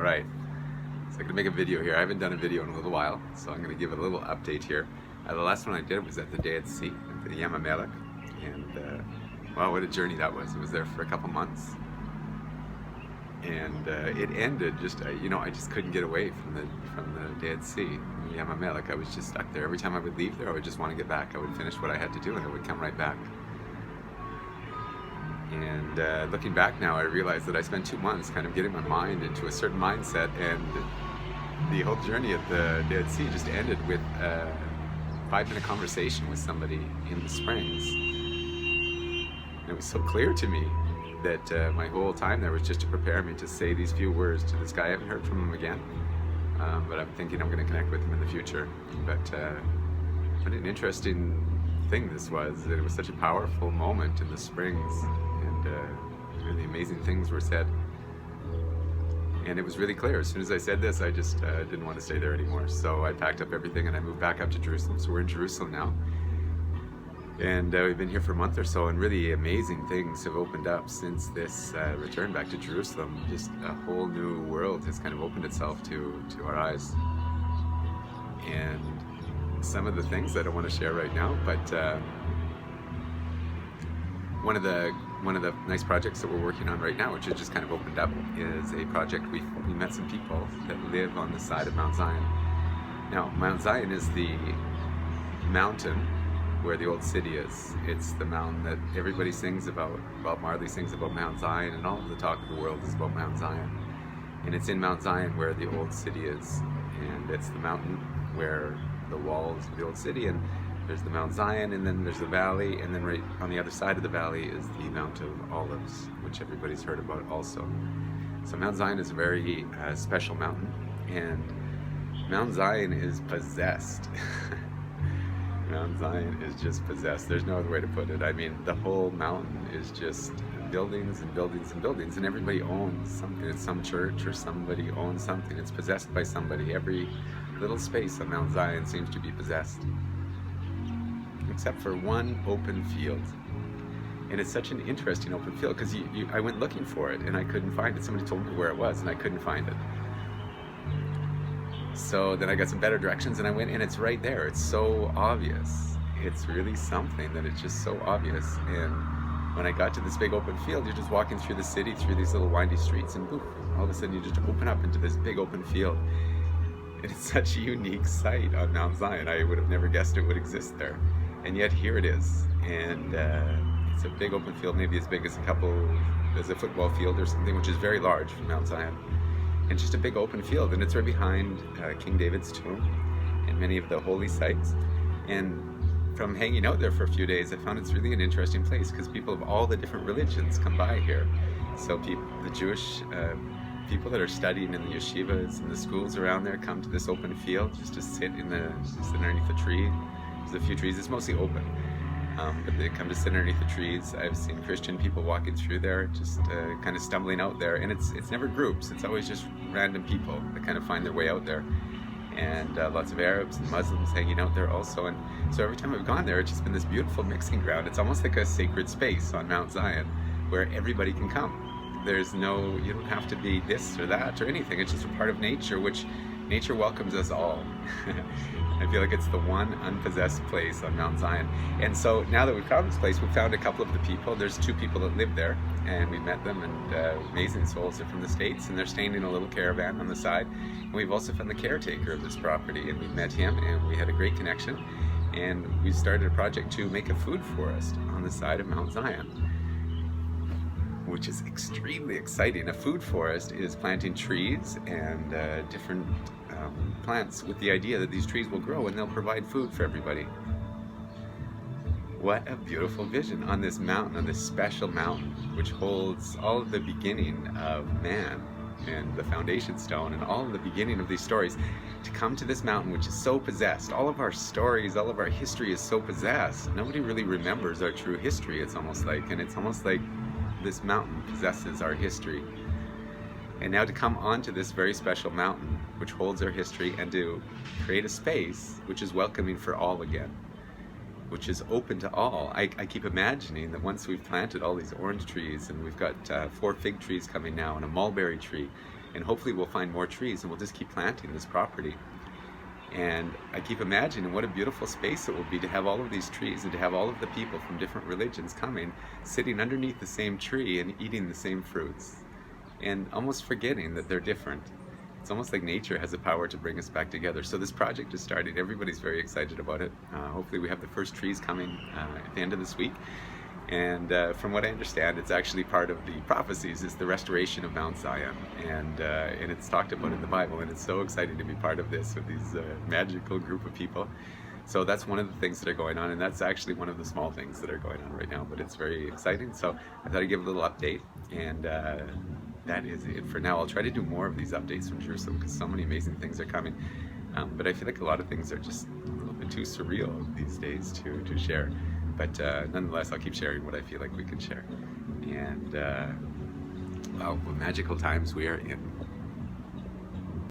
Alright, so I'm going to make a video here. I haven't done a video in a little while, so I'm going to give it a little update here. The last one I did was at the Dead Sea, at the Ym Amelech, and wow, what a journey that was. I was there for a couple months, and it ended just, I just couldn't get away from the Dead Sea, the Ym Amelech. I was just stuck there. Every time I would leave there, I would just want to get back. I would finish what I had to do, and I would come right back. And looking back now, I realized that I spent 2 months kind of getting my mind into a certain mindset, and the whole journey at the Dead Sea just ended with a 5-minute conversation with somebody in the Springs. And it was so clear to me that my whole time there was just to prepare me to say these few words to this guy. I haven't heard from him again, but I'm thinking I'm going to connect with him in the future. But what an interesting thing this was. It was such a powerful moment in the Springs, and really amazing things were said. And it was really clear. As soon as I said this, I just didn't want to stay there anymore. So I packed up everything and I moved back up to Jerusalem. So we're in Jerusalem now. And we've been here for a month or so, and really amazing things have opened up since this return back to Jerusalem. Just a whole new world has kind of opened itself to our eyes. And some of the things I don't want to share right now, but one of the nice projects that we're working on right now, which has just kind of opened up, is a project we met some people that live on the side of Mount Zion. Now, Mount Zion is the mountain where the old city is. It's the mountain that everybody sings about. Bob Marley sings about Mount Zion, and all of the talk of the world is about Mount Zion. And it's in Mount Zion where the old city is, and it's the mountain where the walls of the old city, and there's the Mount Zion, and then there's the valley, and then right on the other side of the valley is the Mount of Olives, which everybody's heard about also. So Mount Zion is a very special mountain, and Mount Zion is possessed. Mount Zion is just possessed. There's no other way to put it. I mean, the whole mountain is just buildings and buildings and buildings, and everybody owns something. It's some church or somebody owns something. It's possessed by somebody. Every little space on Mount Zion seems to be possessed, except for one open field. And it's such an interesting open field because I went looking for it and I couldn't find it. Somebody told me where it was and I couldn't find it. So then I got some better directions and I went, and it's right there. It's so obvious. It's really something that it's just so obvious. And when I got to this big open field, you're just walking through the city, through these little windy streets, and poof, all of a sudden you just open up into this big open field. And it's such a unique sight on Mount Zion. I would have never guessed it would exist there. And yet here it is. And it's a big open field, maybe as big as a football field or something, which is very large for Mount Zion. And just a big open field. And it's right behind King David's tomb and many of the holy sites. And from hanging out there for a few days, I found it's really an interesting place because people of all the different religions come by here. So the Jewish people that are studying in the yeshivas and the schools around there come to this open field just to sit underneath the tree. There's a few trees. It's mostly open, but they come to sit underneath the trees. I've seen Christian people walking through there, just kind of stumbling out there, and it's never groups. It's always just random people that kind of find their way out there, and lots of Arabs and Muslims hanging out there also. And so every time I've gone there, it's just been this beautiful mixing ground. It's almost like a sacred space on Mount Zion where everybody can come. You don't have to be this or that or anything. It's just a part of nature, which nature welcomes us all. I feel like it's the one unpossessed place on Mount Zion. And so now that we've found this place, we've found a couple of the people. There's 2 people that live there, and we met them, and amazing souls. They're from the States, and they're staying in a little caravan on the side. And we've also found the caretaker of this property, and we met him, and we had a great connection. And we started a project to make a food forest on the side of Mount Zion, which is extremely exciting. A food forest is planting trees and different plants with the idea that these trees will grow and they'll provide food for everybody. What a beautiful vision on this mountain, on this special mountain, which holds all of the beginning of man and the foundation stone and all of the beginning of these stories. To come to this mountain, which is so possessed, all of our stories, all of our history is so possessed. Nobody really remembers our true history, it's almost like this mountain possesses our history. And now to come onto this very special mountain, which holds our history, and to create a space which is welcoming for all again, which is open to all. I keep imagining that once we've planted all these orange trees, and we've got 4 fig trees coming now, and a mulberry tree, and hopefully we'll find more trees and we'll just keep planting this property. And I keep imagining what a beautiful space it will be to have all of these trees and to have all of the people from different religions coming, sitting underneath the same tree and eating the same fruits, and almost forgetting that they're different. It's almost like nature has the power to bring us back together. So this project is starting. Everybody's very excited about it. Hopefully we have the first trees coming at the end of this week. And from what I understand, it's actually part of the prophecies, is the restoration of Mount Zion, and it's talked about in the Bible, and it's so exciting to be part of this with these magical group of people. So that's one of the things that are going on, and that's actually one of the small things that are going on right now, but it's very exciting. So I thought I'd give a little update, and that is it for now. I'll try to do more of these updates from Jerusalem because so many amazing things are coming, but I feel like a lot of things are just a little bit too surreal these days to share. But nonetheless, I'll keep sharing what I feel like we can share. And wow, what magical times we are in.